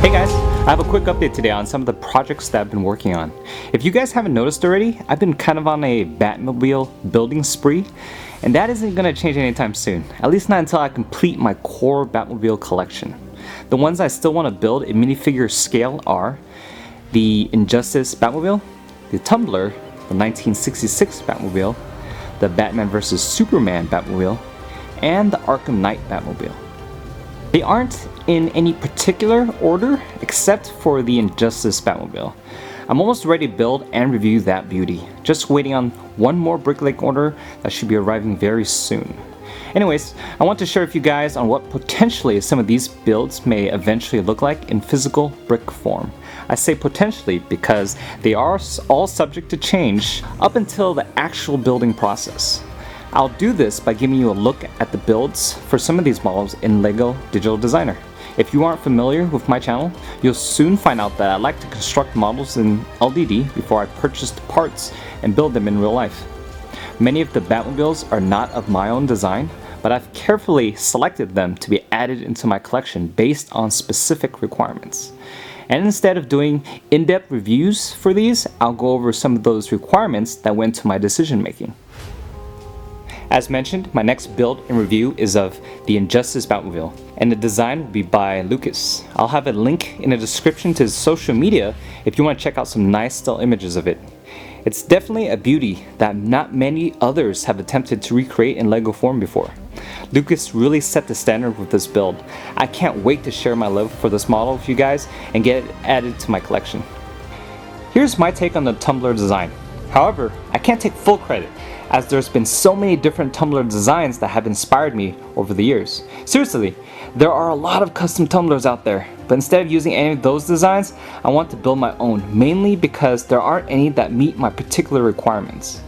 Hey guys, I have a quick update today on some of the projects that I've been working on. If you guys haven't noticed already, I've been kind of on a Batmobile building spree, and that isn't going to change anytime soon, at least not until I complete my core Batmobile collection. The ones I still want to build in minifigure scale are the Injustice Batmobile, the Tumbler, the 1966 Batmobile, the Batman vs Superman Batmobile, and the Arkham Knight Batmobile. They aren't in any particular order except for the Injustice Batmobile. I'm almost ready to build and review that beauty, just waiting on one more Bricklake order that should be arriving very soon. Anyways, I want to share with you guys on what potentially some of these builds may eventually look like in physical brick form. I say potentially because they are all subject to change up until the actual building process. I'll do this by giving you a look at the builds for some of these models in LEGO Digital Designer. If you aren't familiar with my channel, you'll soon find out that I like to construct models in LDD before I purchase the parts and build them in real life. Many of the Batmobiles are not of my own design, but I've carefully selected them to be added into my collection based on specific requirements. And instead of doing in-depth reviews for these, I'll go over some of those requirements that went to my decision making. As mentioned, my next build and review is of the Injustice Batmobile, and the design will be by Lucas. I'll have a link in the description to his social media if you want to check out some nice still images of it. It's definitely a beauty that not many others have attempted to recreate in LEGO form before. Lucas really set the standard with this build. I can't wait to share my love for this model with you guys and get it added to my collection. Here's my take on the Tumbler design. However, I can't take full credit, as there's been so many different Tumbler designs that have inspired me over the years. Seriously, there are a lot of custom tumblers out there, but instead of using any of those designs, I want to build my own, mainly because there aren't any that meet my particular requirements.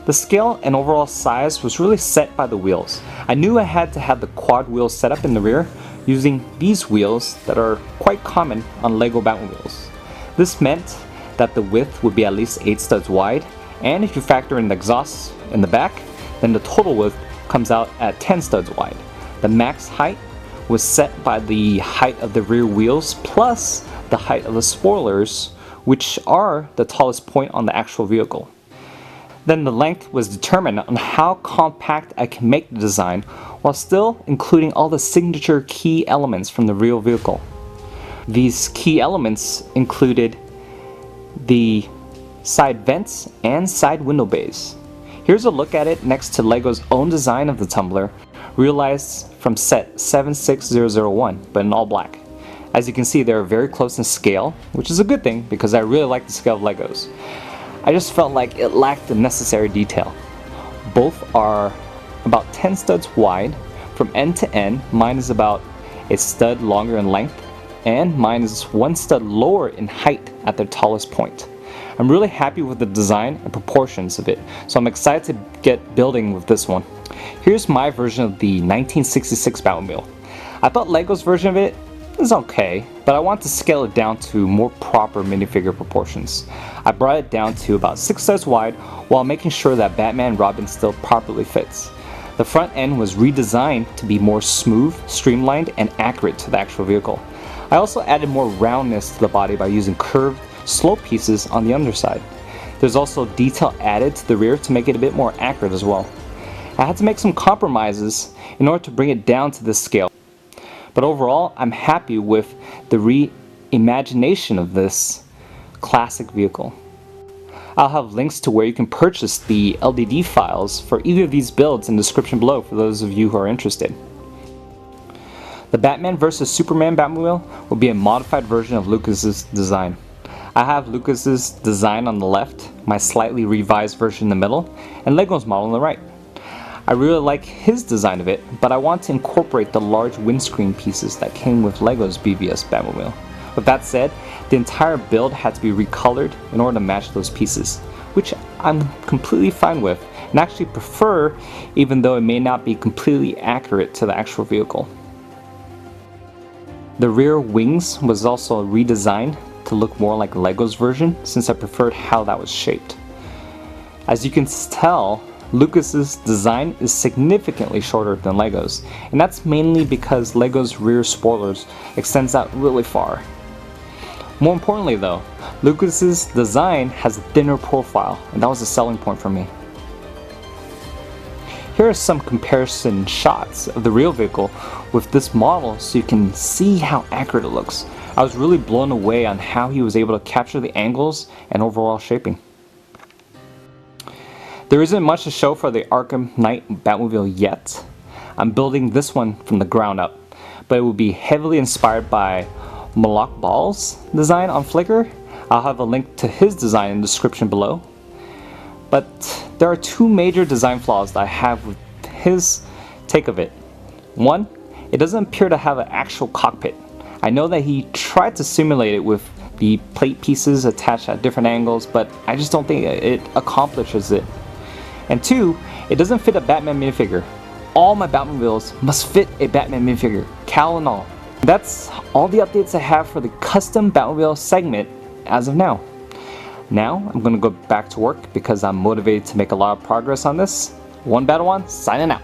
The scale and overall size was really set by the wheels. I knew I had to have the quad wheels set up in the rear using these wheels that are quite common on LEGO Batmobiles. This meant that the width would be at least 8 studs wide, and if you factor in the exhausts in the back, then the total width comes out at 10 studs wide. The max height was set by the height of the rear wheels plus the height of the spoilers, which are the tallest point on the actual vehicle. Then the length was determined on how compact I can make the design while still including all the signature key elements from the real vehicle. These key elements included the side vents and side window bays. Here's a look at it next to LEGO's own design of the Tumbler, realized from set 76001, but in all black. As you can see, they're very close in scale, which is a good thing because I really like the scale of LEGOs. I just felt like it lacked the necessary detail. Both are about 10 studs wide from end to end. Mine is about a stud longer in length, and mine is 1 stud lower in height at their tallest point. I'm really happy with the design and proportions of it, so I'm excited to get building with this one. Here's my version of the 1966 Batmobile. I thought LEGO's version of it is okay, but I want to scale it down to more proper minifigure proportions. I brought it down to about 6 studs wide while making sure that Batman and Robin still properly fits. The front end was redesigned to be more smooth, streamlined, and accurate to the actual vehicle. I also added more roundness to the body by using curved slope pieces on the underside. There's also detail added to the rear to make it a bit more accurate as well. I had to make some compromises in order to bring it down to this scale. But overall, I'm happy with the reimagination of this classic vehicle. I'll have links to where you can purchase the LDD files for either of these builds in the description below for those of you who are interested. The Batman vs Superman Batmobile will be a modified version of Lucas's design. I have Lucas's design on the left, my slightly revised version in the middle, and LEGO's model on the right. I really like his design of it, but I want to incorporate the large windscreen pieces that came with LEGO's BVS Batmobile. With that said, the entire build had to be recolored in order to match those pieces, which I'm completely fine with, and actually prefer, even though it may not be completely accurate to the actual vehicle. The rear wings was also redesigned to look more like LEGO's version, since I preferred how that was shaped. As you can tell, Lucas's design is significantly shorter than Lego's, and that's mainly because Lego's rear spoilers extends out really far. More importantly though, Lucas's design has a thinner profile, and that was a selling point for me. Here are some comparison shots of the real vehicle with this model so you can see how accurate it looks. I was really blown away on how he was able to capture the angles and overall shaping. There isn't much to show for the Arkham Knight Batmobile yet. I'm building this one from the ground up, but it will be heavily inspired by Malak Ball's design on Flickr. I'll have a link to his design in the description below. But there are two major design flaws that I have with his take of it. One, it doesn't appear to have an actual cockpit. I know that he tried to simulate it with the plate pieces attached at different angles, but I just don't think it accomplishes it. And two, it doesn't fit a Batman minifigure. All my Batmobiles must fit a Batman minifigure, cowl and all. That's all the updates I have for the custom Batmobile segment as of now. Now, I'm going to go back to work because I'm motivated to make a lot of progress on this. One Battle One, signing out.